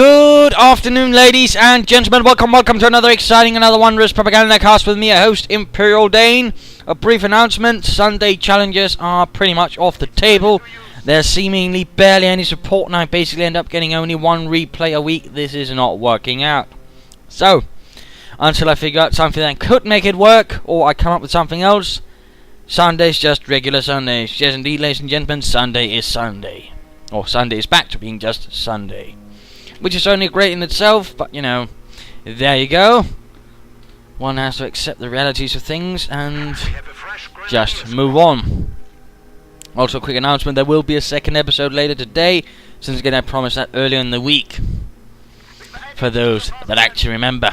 Good afternoon, ladies and gentlemen. Welcome to another exciting, another wondrous Propagandacast with me, a host, Imperial Dane. A brief announcement: Sunday challenges are pretty much off the table. There's seemingly barely any support, and I basically end up getting only one replay a week. This is not working out. So, until I figure out something that could make it work, or I come up with something else, Sunday's just regular Sundays. Yes, indeed, ladies and gentlemen, Sunday is Sunday. Or Sunday is back to being just Sunday. Which is only great in itself, but you know, there you go. One has to accept the realities of things and just move on. Also, a quick announcement: there will be a second episode later today, since again I promised that earlier in the week. For those that actually remember.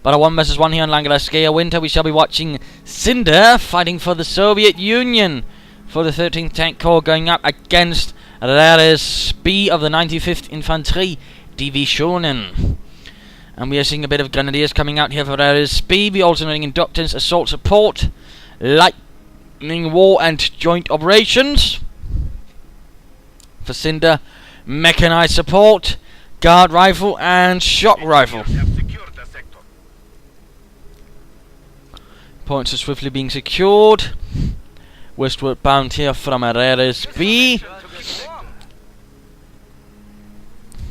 But a 1 vs 1 here on Langraskaya winter, we shall be watching Cinder fighting for the Soviet Union for the 13th Tank Corps, going up against Raresb of the 95th Infantry Divisionen. And we are seeing a bit of Grenadiers coming out here for Raresb. We also knowing Inductance, Assault Support, Lightning War and Joint Operations. For Cinder, Mechanized Support, Guard Rifle and Shock Rifle. Points are swiftly being secured. Westward bound here from Raresb,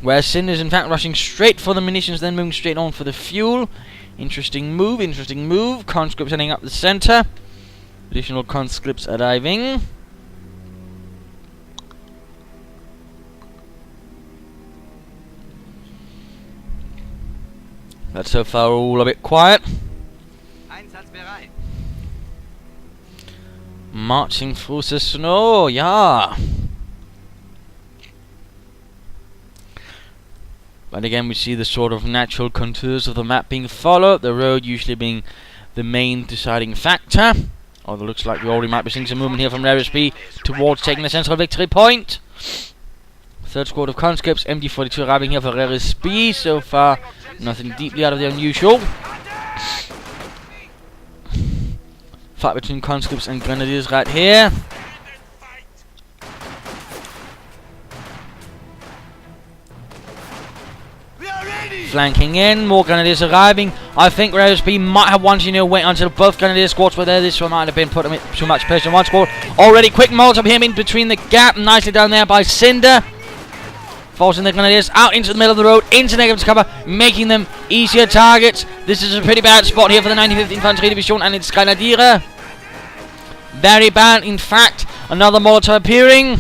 where Cinder is in fact rushing straight for the munitions, then moving straight on for the fuel. Interesting move. Conscripts heading up the center. Additional conscripts arriving. That's so far all a bit quiet. Marching through the snow, yeah. But again, we see the sort of natural contours of the map being followed, the road usually being the main deciding factor. Although it looks like we already might be seeing some movement here from Raresb towards taking the central victory point. Third squad of conscripts, MD42 arriving here for Raresb. So far, nothing deeply out of the unusual. Fight between conscripts and grenadiers right here. Flanking in, more grenadiers arriving. I think Raresb might have wanted to wait until both grenadier squads were there. This one might have been putting too much pressure on one squad. Already quick Molotov him in between the gap, nicely down there by Cinder. Forcing the grenadiers out into the middle of the road, into negative cover, making them easier targets. This is a pretty bad spot here for the 95th Infantry Division and its Grenadiere. Very bad, in fact. Another Molotov appearing.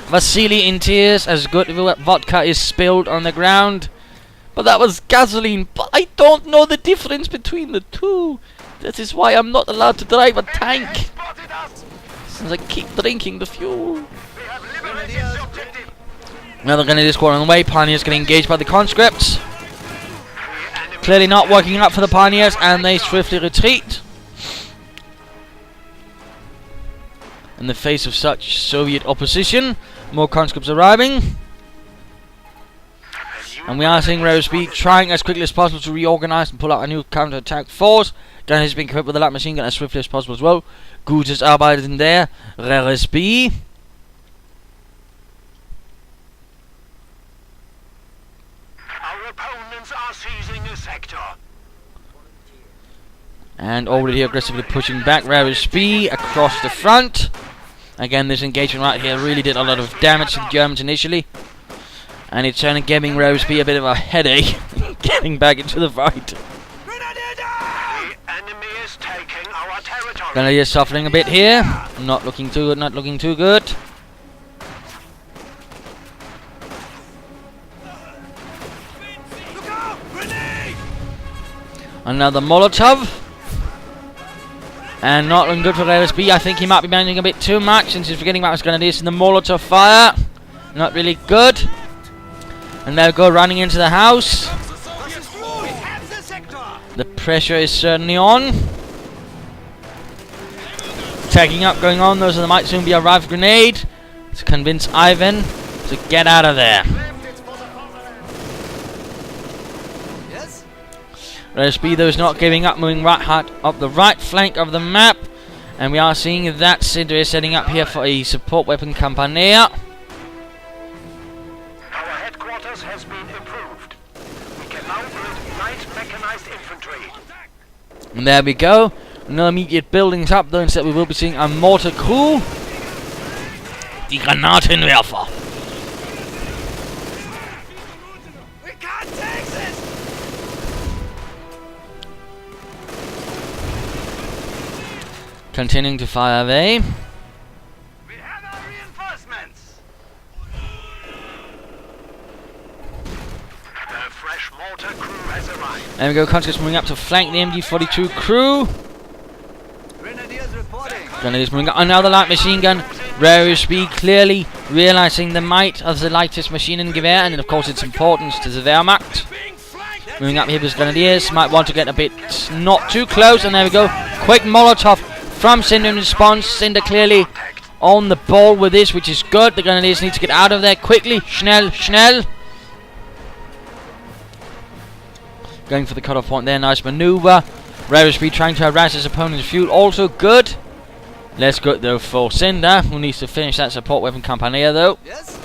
Vasily in tears as good vodka is spilled on the ground. But that was gasoline. But I don't know the difference between the two. That is why I'm not allowed to drive a tank, since I keep drinking the fuel. Another Grenadier squad on the way. Pioneers getting engaged by the conscripts. Clearly not working out for the Pioneers, and they swiftly retreat. In the face of such Soviet opposition, more conscripts arriving. And we are seeing Raresb trying as quickly as possible to reorganize and pull out a new counter-attack force. Gun has been equipped with a light machine gun as swiftly as possible as well. Gutes arbeitet in there. Raresb. Our opponents are seizing a sector. And already aggressively pushing back Raresb across the front. Again, this engagement right here really did a lot of damage to the Germans initially. And it's only giving Raresb a bit of a headache getting back into the fight. The enemy is taking our territory. Grenadier suffering a bit here. Not looking too good, Another Molotov. And not looking good for Raresb. I think he might be managing a bit too much, since he's forgetting about his grenadiers in the Molotov fire. Not really good. And they'll go running into the house. The pressure is certainly on. Tagging up going on. Those are the might soon be a rifle grenade to convince Ivan to get out of there. Raresb though is not giving up, moving right hard up the right flank of the map. And we are seeing that Cinder is setting up here for a support weapon Campania. Our headquarters has been improved. We can now build light mechanized infantry. And there we go. No immediate buildings up, though instead we will be seeing a mortar crew. Die Granatenwerfer. We can't take this! Continuing to fire away. We have our reinforcements! The fresh mortar crew has arrived. There we go, conscripts moving up to flank the MG42 crew. Grenadiers reporting. Grenadiers moving up. Another light machine gun. Raresb clearly realizing the might of the lightest machine and Gewehr, and of course its importance to the Wehrmacht. Moving up here with Grenadiers. Might want to get a bit not too close, and there we go. Quick Molotov from Cinder in response. Cinder clearly on the ball with this, which is good. The Grenadiers need to get out of there quickly. Schnell, schnell. Going for the cutoff point there. Nice maneuver. Raresb trying to harass his opponent's fuel. Also good. Less good though for Cinder, who needs to finish that support weapon Campania though. Yes.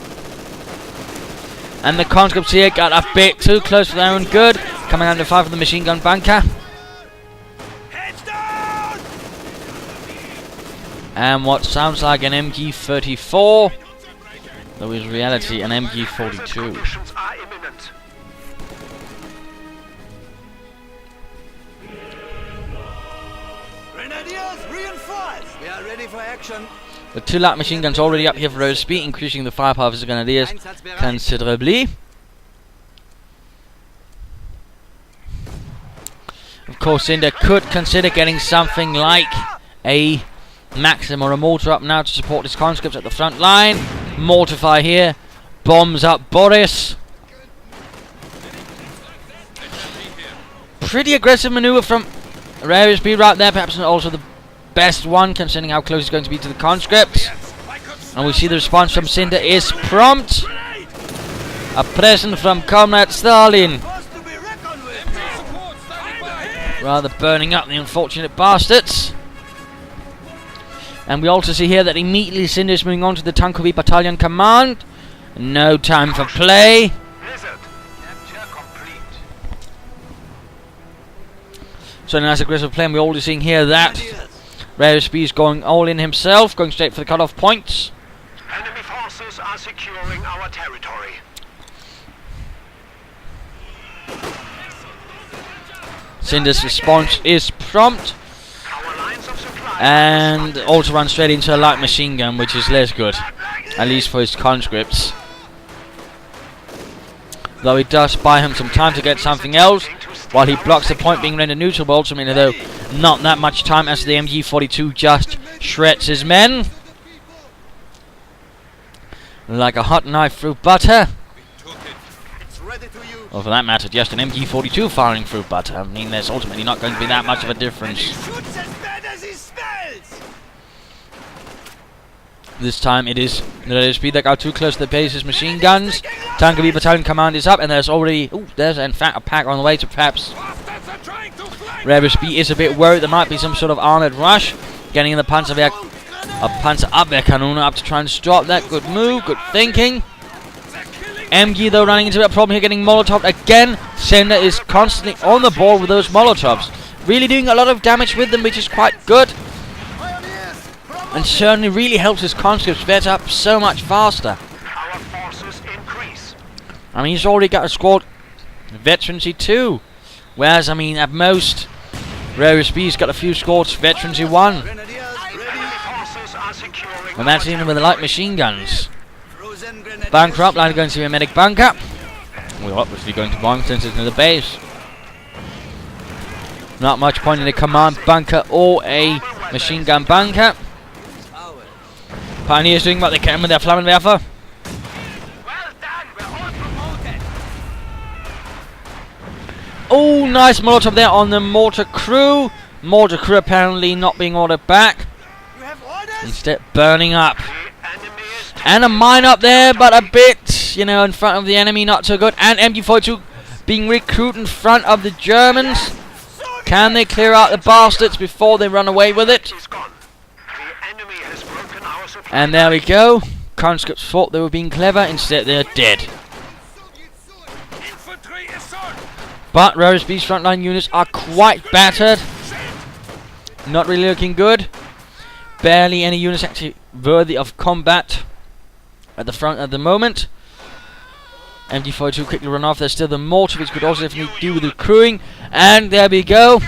And the conscripts here got a bit too close for their own good. Coming under fire from the machine gun bunker. Heads down! And what sounds like an MG34, though is reality an MG42. Conditions are imminent. Grenadiers reinforced! We are ready for action. The two light machine guns already up here for Raresb, increasing the firepower of the Grenadiers considerably. Of course, Cinder could consider getting something like a Maxim or a mortar up now to support his conscripts at the front line. Mortar fire here, bombs up Boris. Pretty aggressive maneuver from Raresb right there, perhaps not also the best one considering how close it's going to be to the conscripts. And we see the response from Cinder is prompt. A present from Comrade Stalin. Rather burning up the unfortunate bastards. And we also see here that immediately Cinder is moving on to the Tankovi Battalion command. No time for play. So nice aggressive play, and we're already seeing here that Raresb is going all in himself, going straight for the cutoff points. Enemy forces are securing our territory. Cinder's response is prompt, Our lines of supply and also runs straight into a light machine gun, which is less good, at least for his conscripts. Though it does buy him some time to get something else, while he blocks the point being rendered neutral, but ultimately though not that much time as the MG42 just shreds his men. Like a hot knife through butter. Or for that matter, just an MG42 firing through butter. I mean, there's ultimately not going to be that much of a difference. This time it is Raresb that got too close to the base. His machine guns. Tankovi Battalion command is up, and there's already... Ooh, there's in fact a pack on the way to perhaps... Raresb is a bit worried there might be some sort of armored rush. Getting in the Panzerwehr... A Panzerabwehrkanone up to try and stop that. Good move, good thinking. MG though running into a problem here, getting Molotov again. Cinder is constantly on the ball with those Molotovs. Really doing a lot of damage with them, which is quite good. And certainly really helps his conscripts vet up so much faster. Our forces increase. I mean, he's already got a squad veterancy too. Whereas, I mean, at most, Raresb's got a few squads veterancy 1. Enemy forces are securing And that's even with the light machine guns. Bunker up, line going to be a medic bunker. We're obviously going to bomb since it's near the base. Not much point in a command bunker or a machine gun bunker. Pioneers doing what they can with their Flammenwerfer. Well done, we're all promoted. Oh, nice Molotov there on the mortar crew. Mortar crew apparently not being ordered back. You have orders? Instead burning up. The enemy is And a mine up there, but a bit, you know, in front of the enemy, not so good. And MG42 being recruited in front of the Germans. Can they clear out the bastards before they run away with it? is gone. The enemy has broken our supply. And there we go. Conscripts thought they were being clever, instead they're dead. But Raresb's frontline units are quite battered. Not really looking good. Barely any units actually worthy of combat at the front at the moment. MG42 quickly run off. There's still the mortar, which could also definitely do with the crewing. And there we go.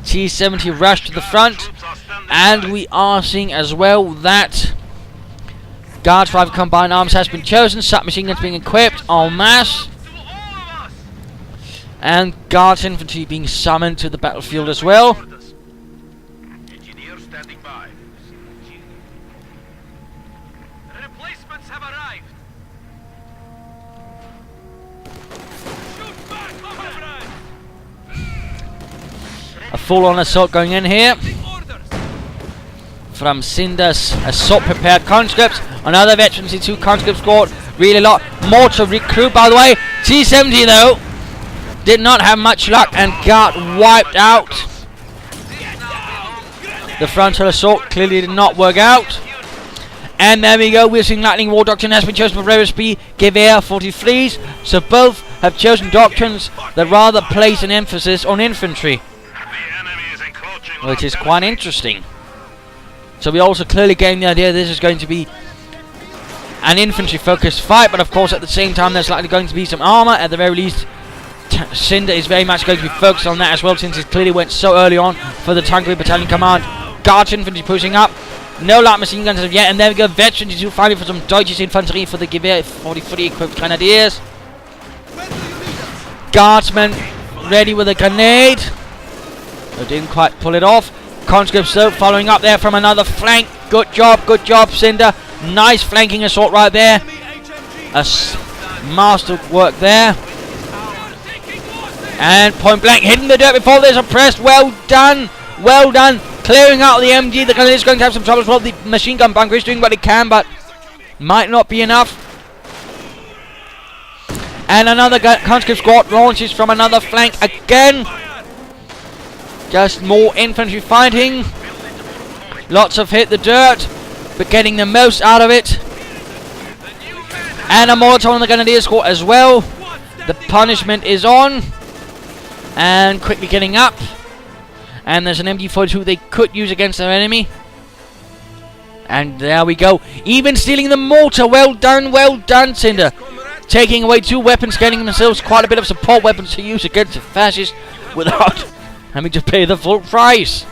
T-70 rush to the front. And we are seeing as well that Guard 5 combined arms has been chosen. Submachine guns being equipped en masse. And Guards infantry being summoned to the battlefield as well. Engineer standing by. Replacements have arrived. Shoot back, comrades! A full-on assault going in here from Cinder's assault prepared conscripts. Another veteran C2 conscript squad. Really a lot more to recruit, by the way. T-70 though did not have much luck and got wiped out. The frontal assault clearly did not work out. And there we go. We're seeing Lightning War Doctrine has been chosen for Raresb, Gewehr 43s. So both have chosen doctrines that rather place an emphasis on infantry, which is quite interesting. So we also clearly gain the idea this is going to be an infantry focused fight, but of course at the same time there's likely going to be some armor. At the very least, Cinder is very much going to be focused on that as well, since it clearly went so early on for the Tank Battalion Command. Guards infantry pushing up. No light machine guns as of yet, and there we go. Veterans to finally for some Deutsches Infanterie for the Gewehr 43 equipped Grenadiers. Guardsmen ready with a grenade. They didn't quite pull it off. Conscripts though following up there from another flank. Good job, Cinder. Nice flanking assault right there. Master work there. And point blank hitting the dirt before they're suppressed. Well done. Clearing out the MG. The Grenadiers going to have some trouble as well. The machine gun bunker is doing what it can, but might not be enough. And another conscript squad launches from another flank again. Just more infantry fighting. Lots of hit the dirt, but getting the most out of it. And a Molotov on the Grenadier squad as well. The punishment is on. And quickly getting up. And there's an MG42 they could use against their enemy. And there we go. Even stealing the mortar. Well done, Cinder. Taking away 2 weapons, getting themselves quite a bit of support weapons to use against the fascists without having to pay the full price.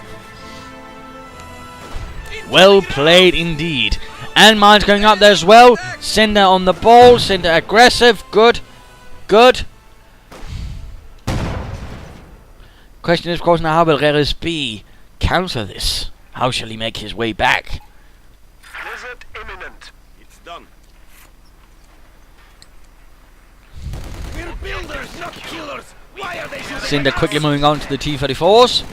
Well played indeed. And mines going up there as well. Cinder on the ball. Cinder aggressive. Good. Question is, of course, now how will Raresb counter this? How shall he make his way back? Blizzard imminent. It's done. We're builders, not killers. Why are they shooting? Cinder quickly moving on to the T-34s.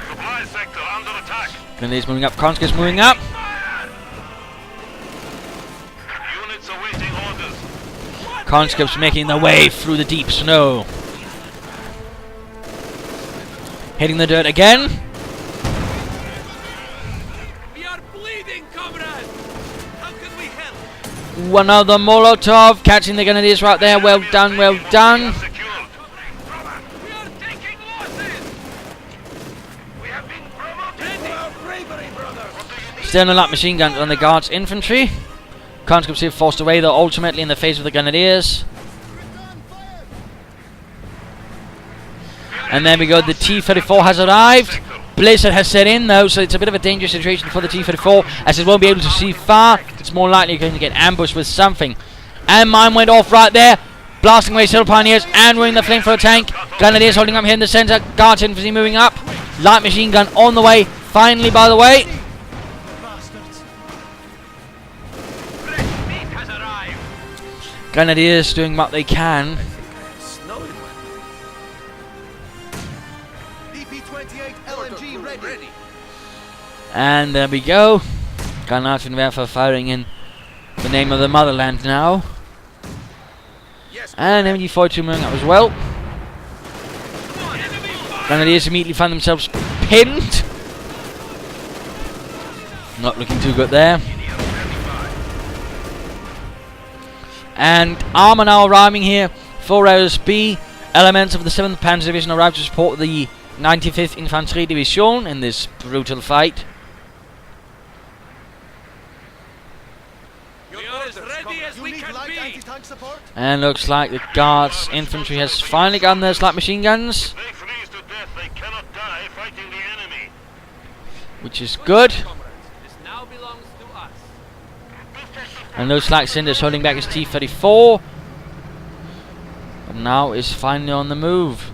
Supply sector under attack. Grenadiers moving up, conscripts moving up. Units awaiting orders. Conscripts making their way through the deep snow. Hitting the dirt again. We are bleeding, comrades. How can we help? Another Molotov catching the Grenadiers right there. Well done. Secured. We are taking losses. We have been promoted. Bravery, brother. Still no light machine guns on the Guards infantry. Conscripts here forced away though, ultimately in the face of the Grenadiers. And there we go, the T-34 has arrived. Blizzard has set in though, so it's a bit of a dangerous situation for the T-34, as it won't be able to see far. It's more likely going to get ambushed with something. And mine went off right there, blasting away several pioneers and ruining the flamethrower tank. Grenadiers holding up here in the center. Guards infantry moving up. Light machine gun on the way. Finally, by the way. Grenadiers doing what they can. And there we go. Granatenwerfer firing in the name of the motherland now. And MG42 moving up as well. Grenadiers immediately find themselves pinned. Not looking too good there. And armour now arriving here for Raresb. Elements of the 7th Panzer Division arrived to support the 95th Infantry Division in this brutal fight. We are as ready as we can be. And looks like the Guards infantry has finally gotten their light machine guns, If they freeze to death, they cannot die fighting the enemy. which is good. This now belongs to us. And looks like Cinder's holding back his T-34. But now is finally on the move.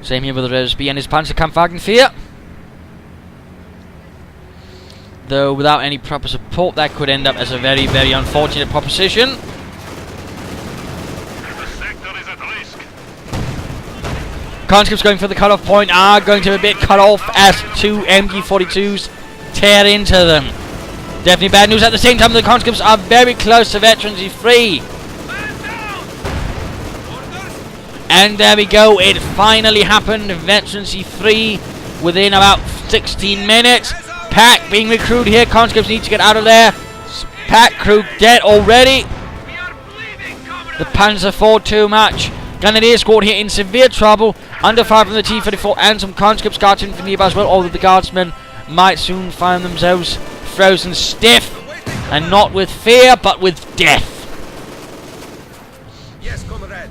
Same here with Raresb and his Panzerkampfwagen 4. Though without any proper support, that could end up as a very, very unfortunate proposition. The sector is at risk. Conscripts going for the cut-off point are going to be a bit cut off as 2 MG42s tear into them. Definitely bad news. At the same time, the conscripts are very close to veterancy free. Man down! Orders! And there we go, it finally happened. Veterancy free within about 16 minutes. Pack being recruited here. Conscripts need to get out of there. Pack crew dead already. We are bleeding, comrades! The Panzer IV too much. Grenadier squad here in severe trouble. Under fire from the T-34 and some conscripts guards in from nearby as well. Although the guardsmen might soon find themselves frozen stiff. And not with fear, but with death. Yes, comrade.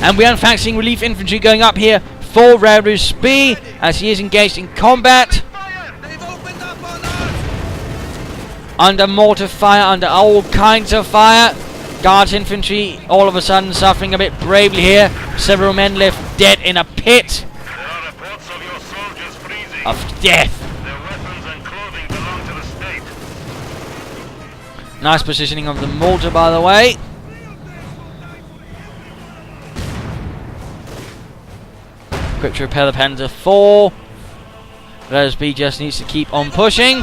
And we are in fact seeing relief infantry going up here for Raresb as he is engaged in combat. Fire! They've opened up on us! Under mortar fire, under all kinds of fire. Guards infantry all of a sudden suffering a bit bravely here. Several men left dead in a pit There are reports of your soldiers freezing. of death. Their weapons and clothing belong to the state. Nice positioning of the mortar, by the way. Quick to repair the Panzer IV. Raresb just needs to keep on pushing.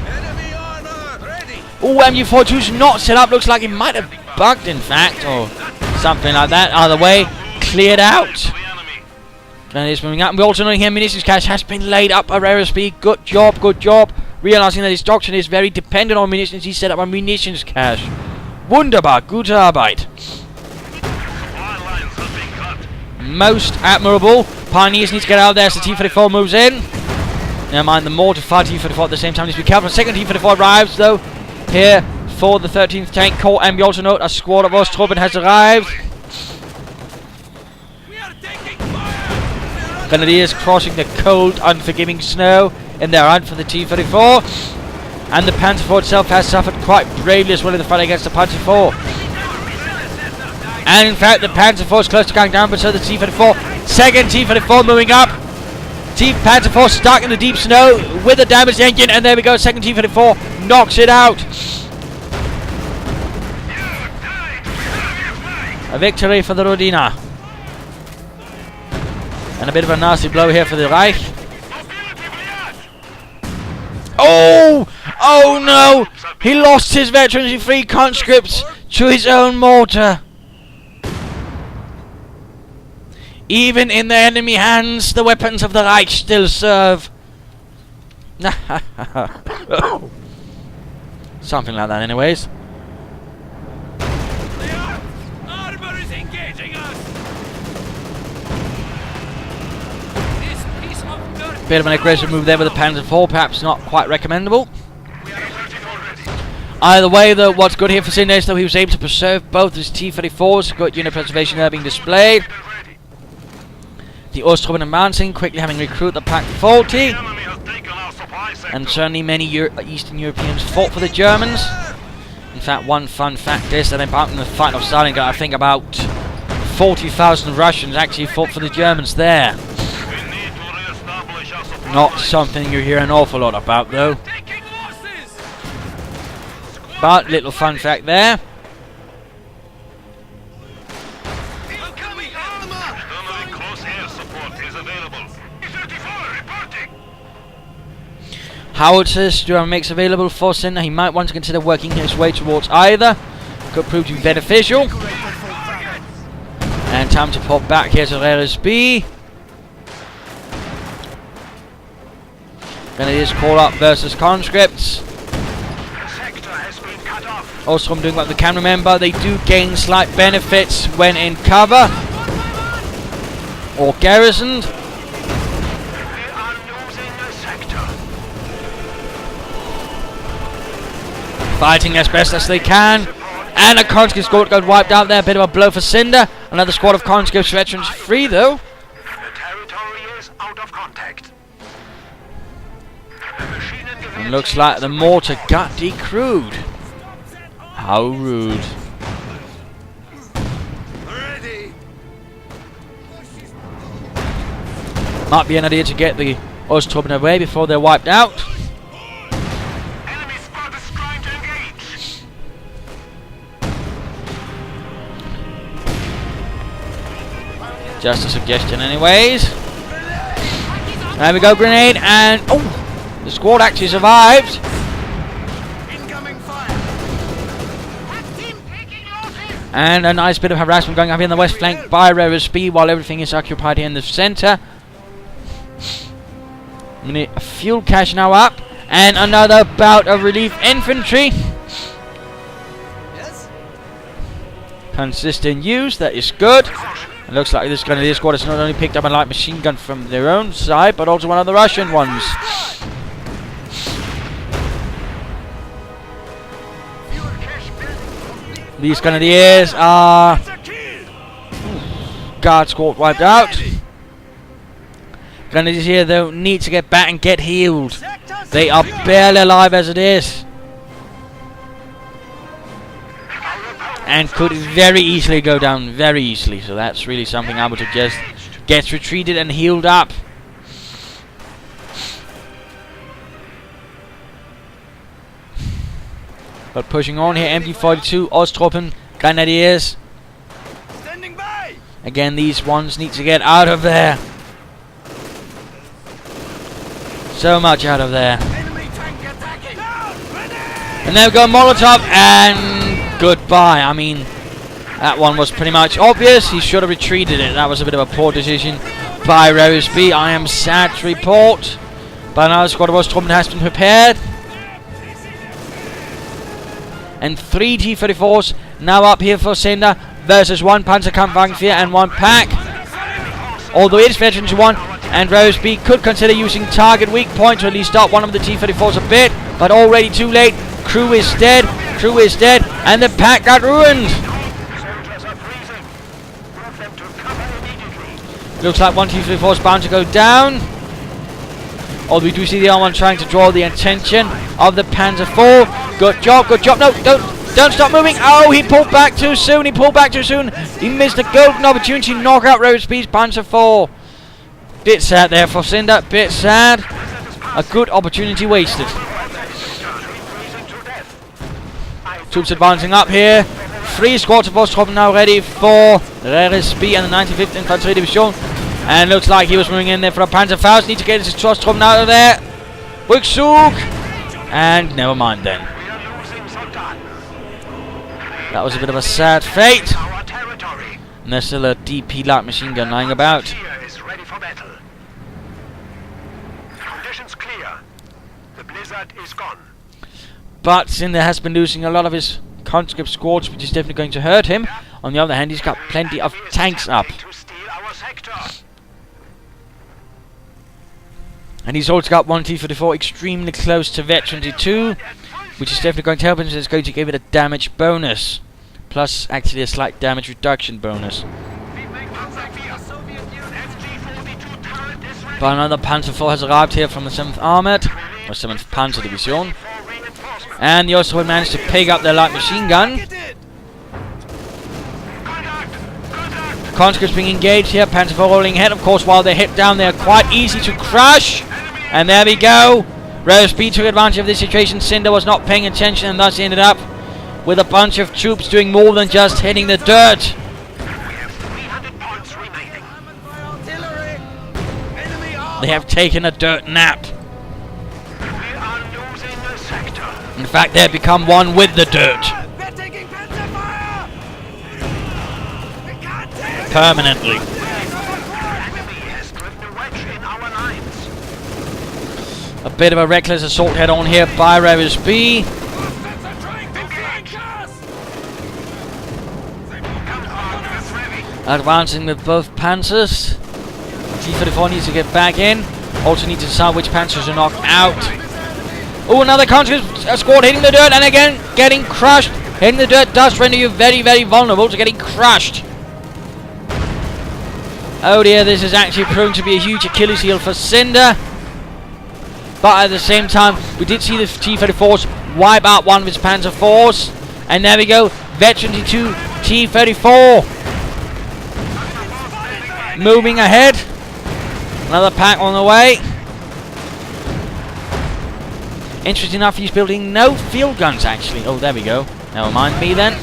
Enemy armor! Ready! Oh, MU42's not set up. Looks like it might have bugged, in fact, or something like that. Either way, cleared out. The enemy. Grenadiers moving up. And we're also knowing here munitions cache has been laid up by Raresb. Good job, good job. Realizing that his doctrine is very dependent on munitions, he set up a munitions cache. Wunderbar, gute Arbeit. Supply lines have been cut. Most admirable. Pioneers need to get out of there as the T-34 moves in. Never mind, the mortar fire T-34 at the same time needs to be careful. The second T-34 arrives though. Here for the 13th Tank Corps, and we also note a squad of Osttruppen has arrived. We are taking fire! Grenadiers crossing the cold, unforgiving snow in their run for the T-34. And the Panzer IV itself has suffered quite bravely as well in the fight against the Panzer IV. And in fact, the Panzer IV is close to going down, but so the T-34. Second T-34 moving up. Panzer IV stuck in the deep snow with a damaged engine, and there we go. Second T-34 knocks it out. A victory for the Rodina. And a bit of a nasty blow here for the Reich. Oh! Oh no! He lost his veterancy-free conscripts to his own mortar. Even in the enemy hands, the weapons of the Reich still serve. Something like that, anyways. The armor is engaging us! This piece of dirt. Bit of an aggressive move there with the Panzer IV, perhaps not quite recommendable. We are alerted already. Either way, though, what's good here for Cinder is that he was able to preserve both his T-34s. Good unit preservation there being displayed. The Osttruppen advancing, quickly having recruited the Pack 40. The enemy has taken our supply sector. And certainly many Eastern Europeans fought for the Germans. In fact, one fun fact is that about in the fight of Stalingrad, I think about 40,000 Russians actually fought for the Germans there. We need to re-establish our supply Not lines. something you hear an awful lot about, though. Taking losses! But little fun fact there. Incoming armor! Extremely close air support is available. 34 reporting! Howitzers do have a mix available for Cinder. He might want to consider working his way towards either. Could prove to be beneficial. And time to pop back here to Raresb. Grenadiers call up versus conscripts. The sector being cut off. Also, I'm doing what they can. Remember, they do gain slight benefits when in cover or garrisoned. We are losing the sector. Fighting as best as they can. And a conscript squad got wiped out there. A bit of a blow for Cinder. Another squad of conscripts veterans free though. The territory is out of contact. The machine And looks like the mortar got decrewed. How rude. ready. Might be an idea to get the Osttruppen away before they're wiped out. Enemy squad is trying to engage. Just a suggestion anyways. There we go, grenade, and oh! The squad actually survived. Incoming fire. And a nice bit of harassment going up here in the west flank by Raresb while everything is occupied here in the centre. A fuel cache now up. And another bout of relief infantry. Yes. Consistent use, that is good. It looks like this Grenadier squad has not only picked up a light machine gun from their own side, but also one of the Russian ones. These Grenadiers are guard squad wiped out. Grenadiers here though need to get back and get healed. They are barely alive as it is. And could very easily go down, very easily. So that's really something I would suggest. Gets retreated and healed up. But pushing on here, MG42, Osttruppen, Grenadiers. Standing by. Again, these ones need to get out of there. So much out of there. Enemy tank attacking. And there we go, Molotov, and goodbye. I mean, that one was pretty much obvious. He should have retreated it. That was a bit of a poor decision by Raresb. I am sad to report. But another squad of Osttruppen has been prepared. And 3 T-34s now up here for Cinder versus 1 Panzerkampfwagen and 1 pack. Although it is veterans 1, and Raresb could consider using target weak point to at least stop one of the T-34s a bit, but already too late. Crew is dead, and the pack got ruined. Soldiers are freezing. Move them to cover immediately. Looks like 1 T-34 is bound to go down. Although we do see the other one trying to draw the attention of the Panzer IV. Good job. No, don't stop moving. Oh, he pulled back too soon. He missed a golden opportunity to knock out Raresb's Panzer IV. Bit sad there for Cinder. Bit sad. A good opportunity wasted. Troops advancing up here. 3 squads of Osttruppen now ready for Raresb and the 95th Infantry Division. And looks like he was moving in there for a Panzer Faust. Need to get his Osttruppen out of there. Rückzug. And never mind then. That was a bit of a sad fate. And there's still a DP light machine gun lying about. Is ready for battle. Conditions clear. The blizzard is gone. But Cinder has been losing a lot of his conscript squads, which is definitely going to hurt him. On the other hand, he's got plenty of tanks up. To steal our sector. And he's also got 1 T-34 extremely close to Veteran 2, which is definitely going to help him, so it's going to give it a damage bonus. Plus, actually, a slight damage reduction bonus. But another Panzer IV has arrived here from the 7th Armored, or 7th Panzer Division. And they also managed to pick up their light machine gun. Conscripts being engaged here, Panzer IV rolling ahead. Of course, while they're hit down, they're quite easy to crush. And there we go. Raresb took advantage of this situation. Cinder was not paying attention and thus ended up with a bunch of troops doing more than just hitting the dirt. We have 300 points remaining. They have taken a dirt nap. We are losing the sector. In fact, they've become one with the dirt. We're taking Panzer fire. We can't take Permanently. enemy has driven a wedge in our lines. A bit of a reckless assault head on here by Raresb. advancing with both panzers. T-34 needs to get back in. Also need to decide which panzers are knocked out. Oh, another conscript squad hitting the dirt and again getting crushed. Hitting the dirt does render you very, very vulnerable to getting crushed. Oh dear, this is actually proven to be a huge Achilles heel for Cinder. But at the same time, we did see the T-34s wipe out one of its Panzer IVs. And there we go, Veteran T2 T-34. Moving ahead. Another pack on the way. Interesting enough, he's building no field guns actually. Oh, there we go. Never mind me then.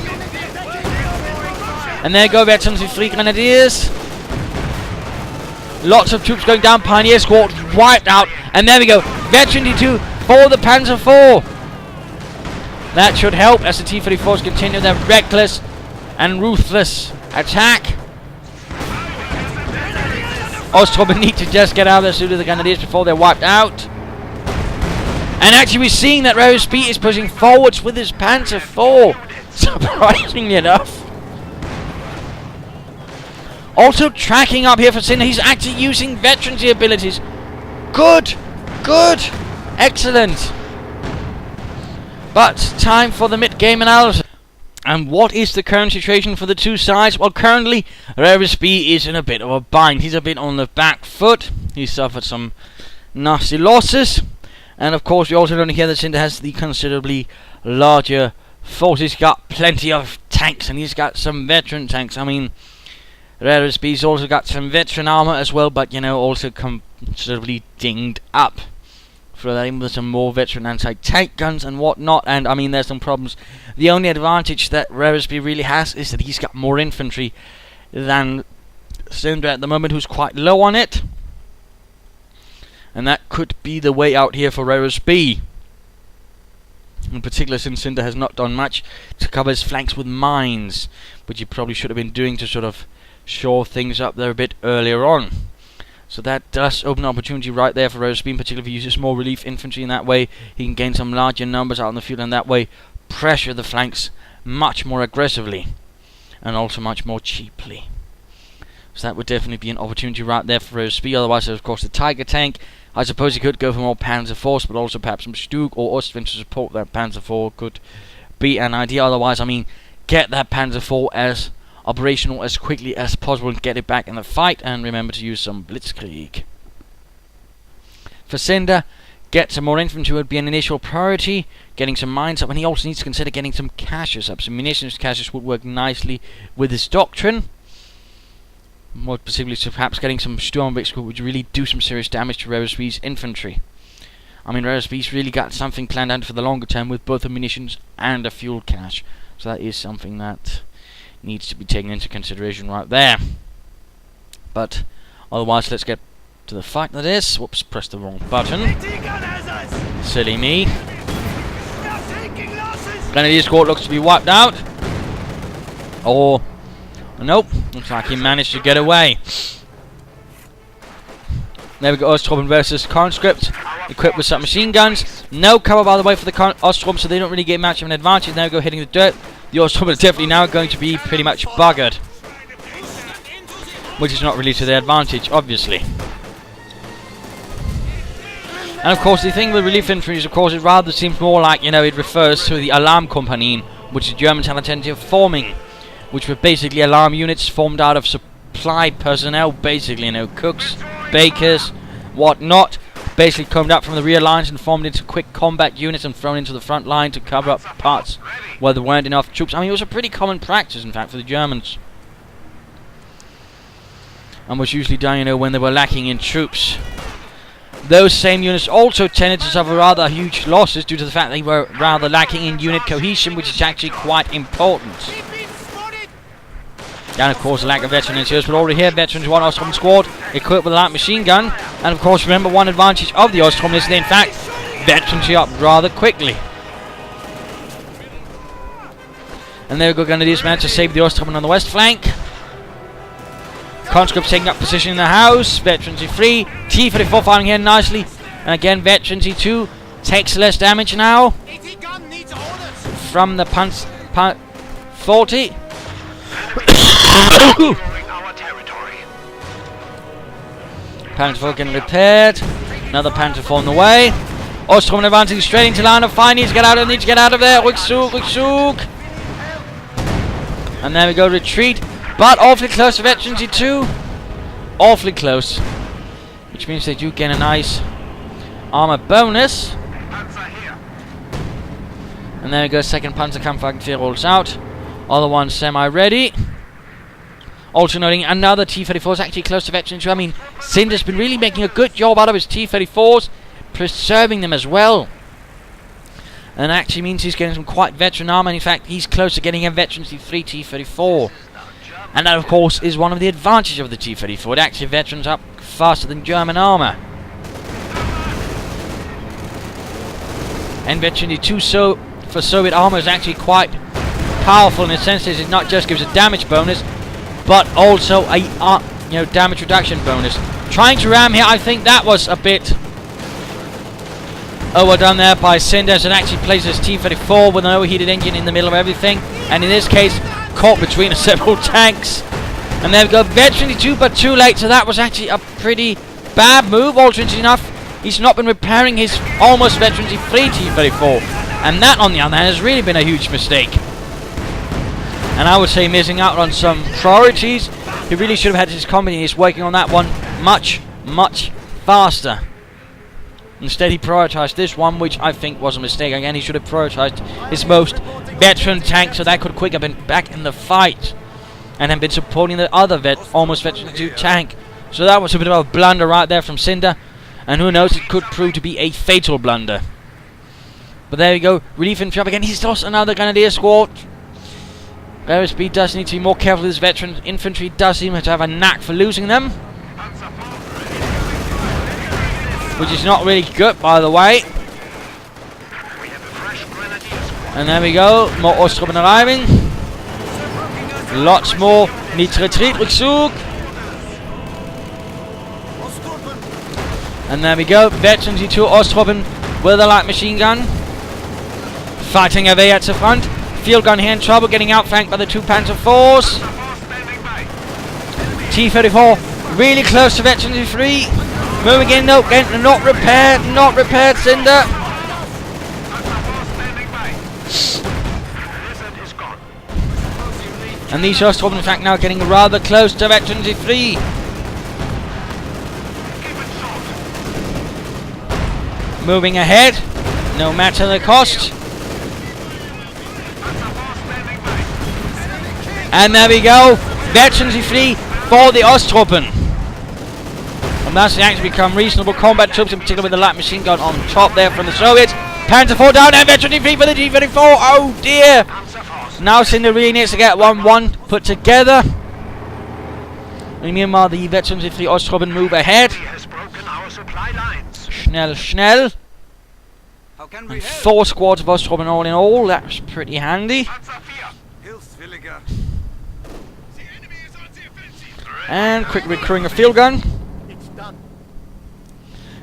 And there go Veterans with 3 Grenadiers. Lots of troops going down. Pioneer Squad wiped out. And there we go. Veteran T2 for the Panzer IV. That should help as the T-34s continue their reckless and ruthless attack. Ostrobin need to just get out of there soon as the Grenadiers before they're wiped out. And actually we're seeing that Raresb is pushing forwards with his Panzer IV. Surprisingly enough. Also tracking up here for Cinder. He's actually using veterancy abilities. Good. Good. Excellent. But time for the mid-game analysis. And what is the current situation for the two sides? Well, currently Raresb is in a bit of a bind. He's a bit on the back foot. He suffered some nasty losses. And of course we also learn here that Cinder has the considerably larger force. He's got plenty of tanks and he's got some veteran tanks. I mean, Raresb's also got some veteran armor as well, but you know, also considerably dinged up. For that, with some more veteran anti-tank guns and whatnot, and I mean, there's some problems. The only advantage that Raresb really has is that he's got more infantry than Cinder at the moment, who's quite low on it. And that could be the way out here for Raresb. In particular, since Cinder has not done much to cover his flanks with mines, which he probably should have been doing to sort of shore things up there a bit earlier on. So that does open an opportunity right there for Raresb, particularly if he uses more relief infantry. In that way, he can gain some larger numbers out in the field, and that way pressure the flanks much more aggressively, and also much more cheaply. So that would definitely be an opportunity right there for Raresb. Otherwise, of course, the Tiger tank. I suppose he could go for more Panzer IVs, but also perhaps some Stug or Ostwind to support that Panzer IV could be an idea. Otherwise, I mean, get that Panzer IV as operational as quickly as possible and get it back in the fight, and remember to use some blitzkrieg. For Cinder, get some more infantry would be an initial priority, getting some mines up, and he also needs to consider getting some caches up. Some munitions caches would work nicely with his doctrine. More specifically, so perhaps getting some Sturmwix would really do some serious damage to Raresb's infantry. I mean, Raresb's really got something planned out for the longer term with both the munitions and a fuel cache. So that is something that needs to be taken into consideration right there. But otherwise, let's get to the fight. That is, whoops, pressed the wrong button. Silly me. Grenadier squad looks to be wiped out. Or nope, looks like he managed to get away. There we go, Ostrom versus conscript, equipped with submachine guns. No cover, by the way, for the Ostrom, so they don't really get much of an advantage. There we go, hitting the dirt. The Ostrom is definitely now going to be pretty much buggered, which is not really to their advantage, obviously. And of course, the thing with relief infantry is, of course, it rather seems more like, you know, it refers to the Alarmkompanien, which the Germans had intention of forming, which were basically alarm units formed out of supply personnel, basically, you know, cooks, bakers, whatnot, basically combed up from the rear lines and formed into quick combat units and thrown into the front line to cover up parts where there weren't enough troops. I mean, it was a pretty common practice, in fact, for the Germans, and was usually done, you know, when they were lacking in troops. Those same units also tended to suffer rather huge losses due to the fact they were rather lacking in unit cohesion, which is actually quite important. And of course, the lack of veteran insurance, but already here, veterans, one Ostrom squad equipped with a light machine gun. And of course, remember, one advantage of the Ostrom is they, in fact, veterancy up rather quickly. And there we go, Grenadiers managed to save the Ostrom on the west flank. Conscripts taking up position in the house. Veterancy 3. T-34 firing here nicely. And again, Veterancy 2 takes less damage now from the 40. Panzer IV getting repaired. Another Panzer IV on the way. Ostrom advancing straight into line of fire. Needs to get out of there. Rückzug. And there we go, retreat. But awfully close to Veteran 2. Awfully close. Which means they do get a nice armor bonus. And there we go, second Panzerkampfwagen rolls out. Other one semi-ready. Also noting another T-34 is actually close to Veteran 2. I mean, Cinder's been really making a good job out of his T-34s, preserving them as well. And that actually means he's getting some quite veteran armor. In fact, he's close to getting a Veteran 3 T-34. And that, of course, is one of the advantages of the T-34. It actually veterans up faster than German armor. And Veteran 2 for Soviet armor is actually quite powerful in the sense that it not just gives a damage bonus, but also a damage reduction bonus. Trying to ram here, I think that was a bit overdone there by Cinder, as it actually places T-34 with an overheated engine in the middle of everything, and in this case caught between several tanks. And there we go, Veteran 2, but too late. So that was actually a pretty bad move. Alternately enough, he's not been repairing his almost Veteran 3 T-34, and that on the other hand has really been a huge mistake. And I would say missing out on some priorities. He really should have had his companies working on that one much faster. Instead he prioritized this one, which I think was a mistake. Again, he should have prioritized his most veteran tank, so that could quicker been back in the fight and have been supporting the other almost Veteran 2 tank. So that was a bit of a blunder right there from Cinder, and who knows, it could prove to be a fatal blunder. But there we go, relief infantry up again. He's lost another Grenadier squad. Raresb does need to be more careful. This veteran infantry does seem to have a knack for losing them, which is not really good, by the way. And there we go, more Ostrom arriving. Lots more. Need to retreat, Rückzug. And there we go, Veteran 2 Ostrom with a light machine gun. Fighting away at the front. Field gun here in trouble, getting outflanked by the two Panzer IVs. T-34 really close to Veteran 3. Moving in, no, not repaired, Cinder. And these Ostrom, in fact, now getting rather close to Veteran 3. Moving ahead, no matter the cost. And there we go, Veteran 3 for the Osttruppen. And that's actually become reasonable combat troops, in particular with the light machine gun on top there from the Soviets. Panzer IV down, and Veteran 3 for the T-34. Oh dear! Now Cinder really needs to get 1-1 put together. And meanwhile, the Veteran 3 Osttruppen move ahead. Schnell. And 4 squads of Osttruppen all in all. That's pretty handy. And quick recurring a field gun.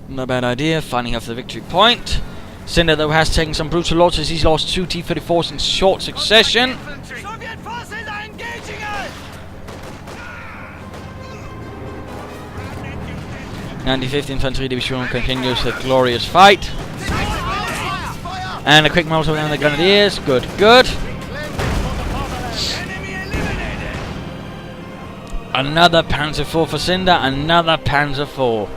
Not a bad idea, finding her for the victory point. Cinder, though, has taken some brutal losses. He's lost 2 T-34s in short succession. 95th Infantry Division continues the glorious fight. And a quick Molotov on the Grenadiers. Good. Another Panzer IV for Cinder, another Panzer IV.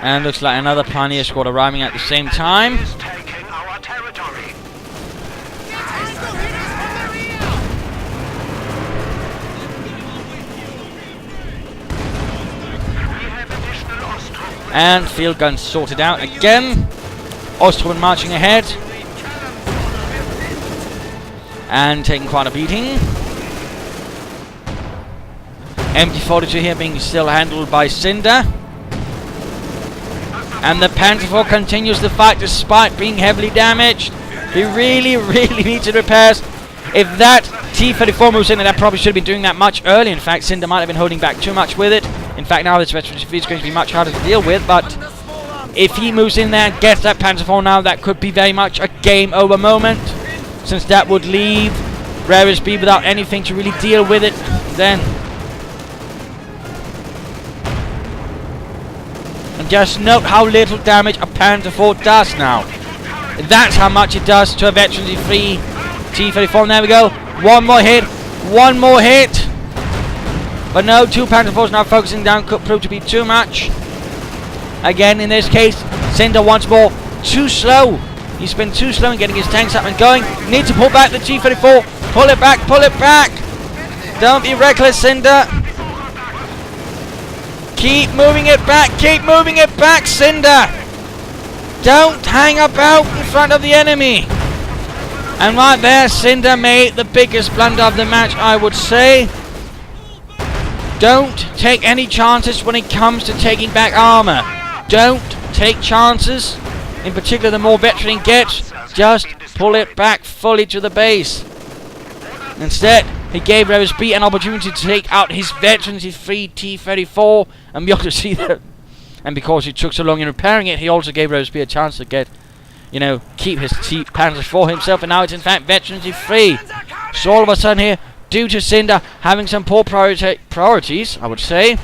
And looks like another Pioneer squad arriving at the same time. And field guns sorted out again. Ostrom marching ahead. And taking quite a beating. MT-42 here being still handled by Cinder. And the Panzer IV continues the fight despite being heavily damaged. He really needs repairs. If that T-34 moves in, that probably should have been doing that much earlier. In fact, Cinder might have been holding back too much with it. In fact, now this Veteran 3 is going to be much harder to deal with, but if he moves in there and gets that Panzer IV now, that could be very much a game over moment, since that would leave Raresb without anything to really deal with it then. And just note how little damage a Panzer IV does now. That's how much it does to a veteran-free T-34. And there we go. One more hit. One more hit. But no, 2 Panzer IVs now focusing down could prove to be too much. Again, in this case, Cinder once more. Too slow. He's been too slow in getting his tanks up and going. Need to pull back the T-34. Pull it back. Pull it back. Don't be reckless, Cinder. Keep moving it back. Keep moving it back, Cinder. Don't hang about in front of the enemy. And right there, Cinder made the biggest blunder of the match, I would say. Don't take any chances when it comes to taking back armor. Don't take chances. In particular, the more veteran gets, just pull it back fully to the base. Instead, he gave Raresb an opportunity to take out his veterans, his free T-34, and we ought to see that. And because it took so long in repairing it, he also gave Raresb a chance to get, you know, keep his Panzer IV himself, and now it's in fact veterans free. So all of a sudden here, due to Cinder having some poor priorities, I would say,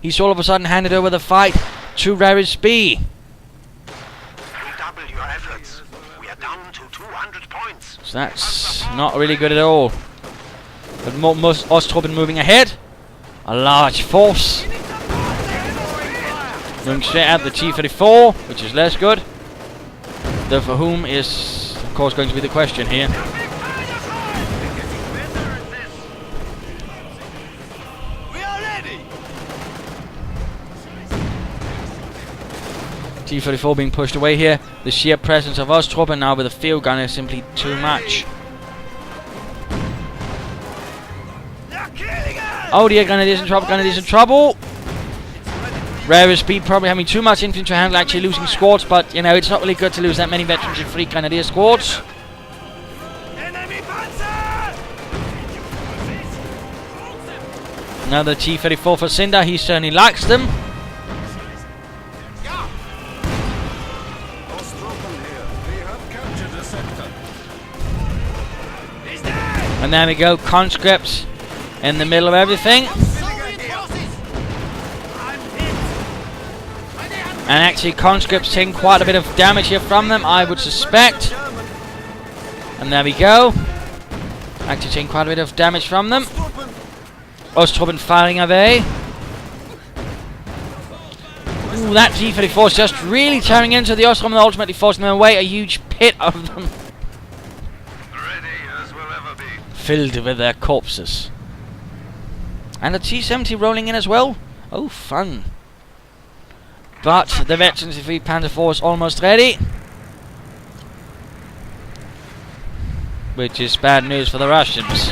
he's all of a sudden handed over the fight to Raresb. Double your efforts. We are down to 200 points. So that's not really good at all. But most Osttruppen moving ahead. A large force. Moving straight at the T-34, which is less good. Though for whom is, of course, going to be the question here. T-34 being pushed away here. The sheer presence of Osttruppen now with a field gun is simply too much. Oh dear, Grenadiers in trouble, Grenadiers in trouble. Raresb probably having too much infantry to handle, actually losing squads, but you know, it's not really good to lose that many veterans in free Grenadier squads. Another T-34 for Cinder, he certainly likes them. And there we go, conscripts in the middle of everything. And actually conscripts taking quite a bit of damage here from them, I would suspect. And there we go. Actually taking quite a bit of damage from them. Osttruppen firing away. Ooh, that T-34 is just really tearing into the Osttruppen and ultimately forcing them away. A huge pit of them. Filled with their corpses. And a T-70 rolling in as well. Oh, fun. But the veterans of the Panzer IV is almost ready. Which is bad news for the Russians.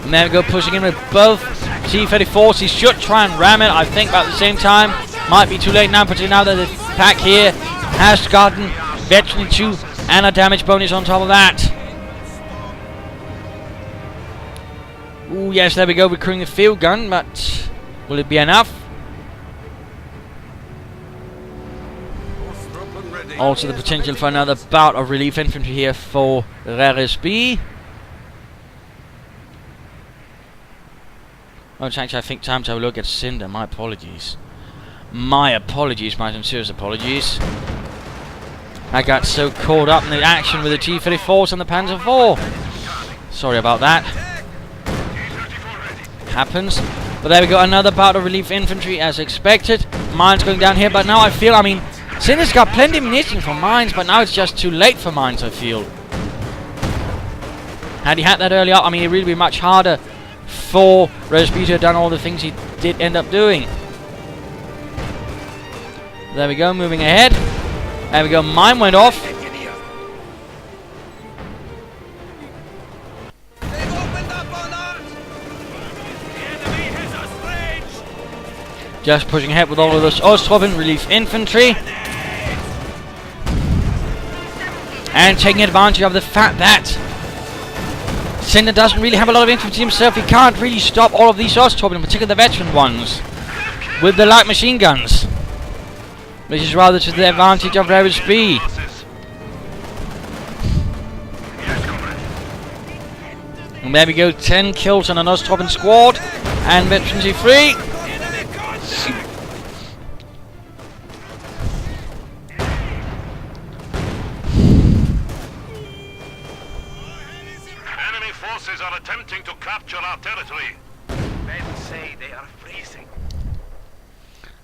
And there we go, pushing in with both T-34s. He should try and ram it, I think, but at the same time, might be too late now, particularly now that the pack here has gotten veteran 2 and a damage bonus on top of that. Ooh, yes, there we go, recruiting the field gun, but will it be enough? Also the potential for another bout of relief infantry here for Raresb. Oh, it's actually, I think, time to have a look at Cinder. My apologies. My apologies, my sincerest apologies. I got so caught up in the action with the T-34s and the Panzer IV. Sorry about that. Happens. But there we go, another bout of relief infantry as expected. Mines going down here, but now I feel, I mean, Cinder's got plenty of munition for mines, but now it's just too late for mines, I feel. Had he had that earlier, I mean, it would really be much harder for Raresb to have done all the things he did end up doing. There we go, moving ahead. There we go, mine went off. Just pushing ahead with all of this Osttruppen relief infantry. And taking advantage of the fact that Cinder doesn't really have a lot of infantry himself. He can't really stop all of these Osttruppen, in particular the veteran ones, with the light machine guns. Which is rather to the advantage of Raresb. There we go, 10 kills on an Osttroppen squad, and Veterans free. Enemy forces are attempting to capture our territory. Men say they are freezing.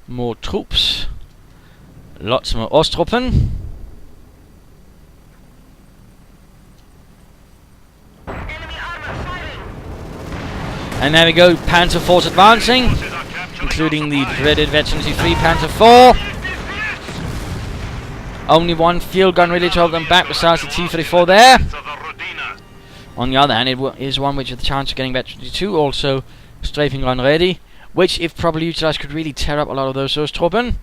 More troops. Lots more Osttroppen. And there we go, Panzer Force advancing, including the dreaded Veterans 3 Panzer 4. Only one field gun really to hold them back besides the T-34 there. On the other hand, it is one which has the chance of getting Veterans 2, also strafing gun ready, which, if properly utilized, could really tear up a lot of those Osttroppen.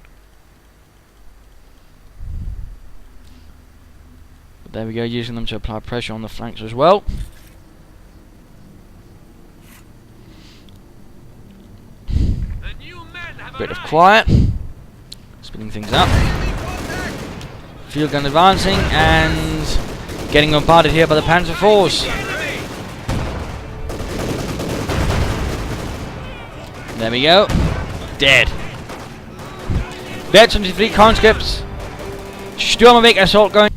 But there we go, using them to apply pressure on the flanks as well. Bit of quiet, speeding things up. Field gun advancing and getting bombarded here by the Panzer IVs. There we go, dead. Veterans 3 conscripts. Sturmovik assault going.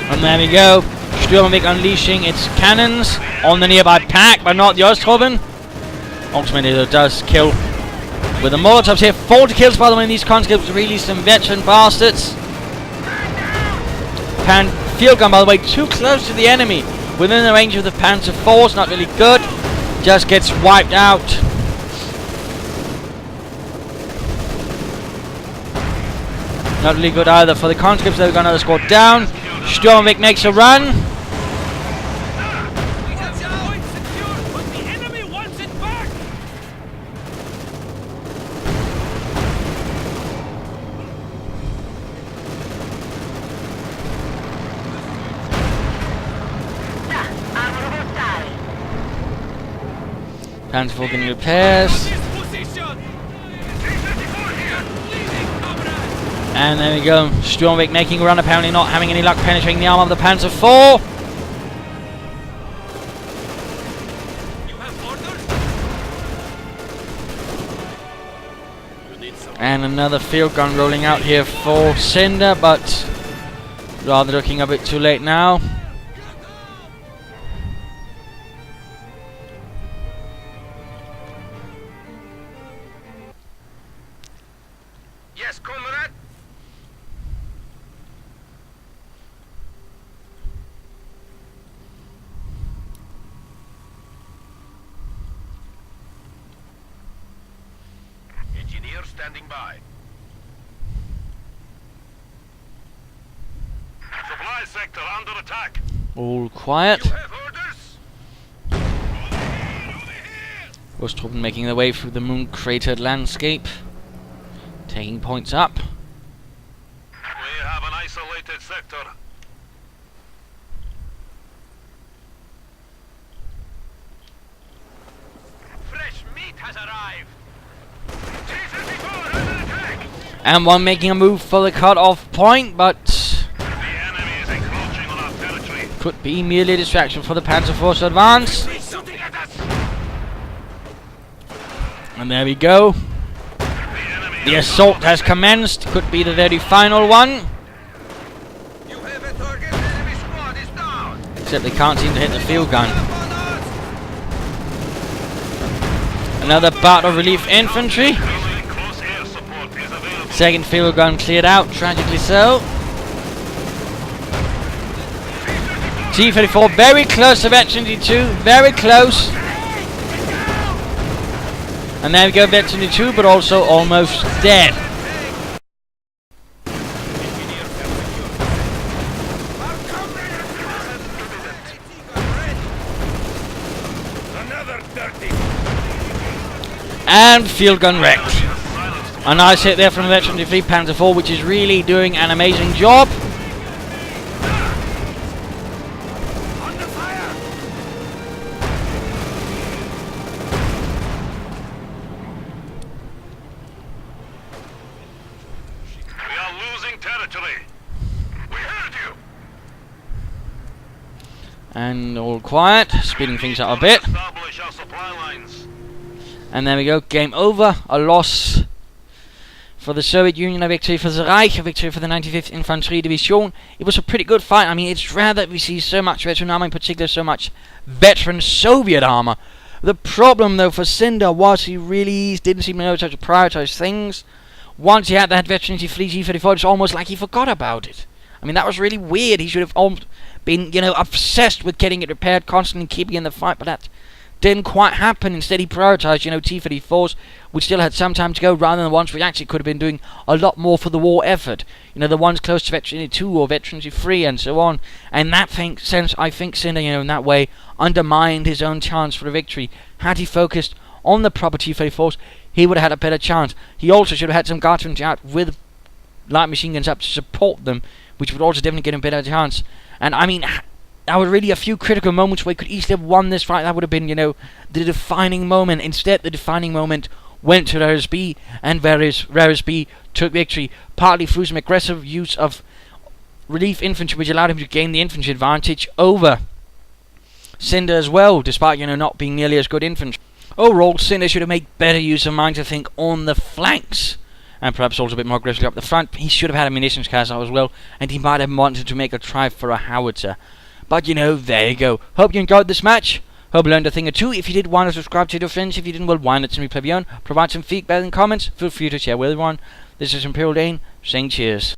And there we go, Sturmovik unleashing its cannons on the nearby pack, but not the Osttroppen. Ultimately, it does kill with the Molotovs here. 40 kills, by the way, in these conscripts. Really some veteran bastards. Field gun, by the way, too close to the enemy. Within the range of the Panzer IVs, not really good. Just gets wiped out. Not really good either for the conscripts. They've got another squad down. Sturmovik makes a run. Panzer IV getting repairs. And there we go. Sturmovik making a run, apparently not having any luck penetrating the arm of the Panzer IV. And another field gun rolling out here for Cinder, but rather looking a bit too late now. Yes, comrade. Engineer standing by. Supply sector under attack. All quiet. You have orders? Osttroppen making their way through the moon-cratered landscape, taking points up. We have an isolated sector. Fresh meat has arrived. T-34 under attack. And one making a move for the cut-off point, but The enemy is encroaching on our territory. could be merely a distraction for the Panzer Force to advance. Shooting at us. And there we go. The assault has commenced. Could be the very final one. You have a target. Enemy squad is down. Except they can't seem to hit the field gun. Another bout of relief infantry. Close air support is available. Second field gun cleared out, tragically so. T-34 very close to Veteran 2, very close. And there we go, Veteran 2, but also almost dead. And field gun wrecked. A nice hit there from Veteran 3 Panzer IV, which is really doing an amazing job. We are losing territory. We heard you. And all quiet, speeding things up a bit. Establish our supply lines. And there we go, game over. A loss for the Soviet Union, a victory for the Reich, a victory for the 95th Infantry Division. It was a pretty good fight. I mean, it's rare that we see so much veteran armor, in particular so much veteran Soviet armor. The problem, though, for Cinder was he really didn't seem to know how to prioritize things. Once he had that veterancy fleet G-34, it's almost like he forgot about it. I mean, that was really weird. He should have almost been, you know, obsessed with getting it repaired, constantly keeping in the fight, but that didn't quite happen. Instead, he prioritized, you know, T-34s, which still had some time to go, rather than the ones which actually could have been doing a lot more for the war effort. You know, the ones close to Veterancy 2 or Veterancy 3 and so on. And that sense, I think Cinder, you know, in that way, undermined his own chance for a victory. Had he focused on the proper T-34s, he would have had a better chance. He also should have had some guardsmen out with light machine guns up to support them, which would also definitely get him a better chance. And I mean, there were really a few critical moments where he could easily have won this fight. That would have been, you know, the defining moment. Instead, the defining moment went to Raresb, and Raresb took victory, partly through some aggressive use of relief infantry, which allowed him to gain the infantry advantage over Cinder as well, despite, you know, not being nearly as good infantry. Overall, Cinder should have made better use of mines, I think, on the flanks, and perhaps also a bit more aggressively up the front. He should have had a munitions caster as well, and he might have wanted to make a try for a howitzer. But, you know, there you go. Hope you enjoyed this match. Hope you learned a thing or two. If you did, want to subscribe to your friends. If you didn't, well, why not simply play beyond? Provide some feedback and comments. Feel free to share with everyone. This is Imperial Dane, saying cheers.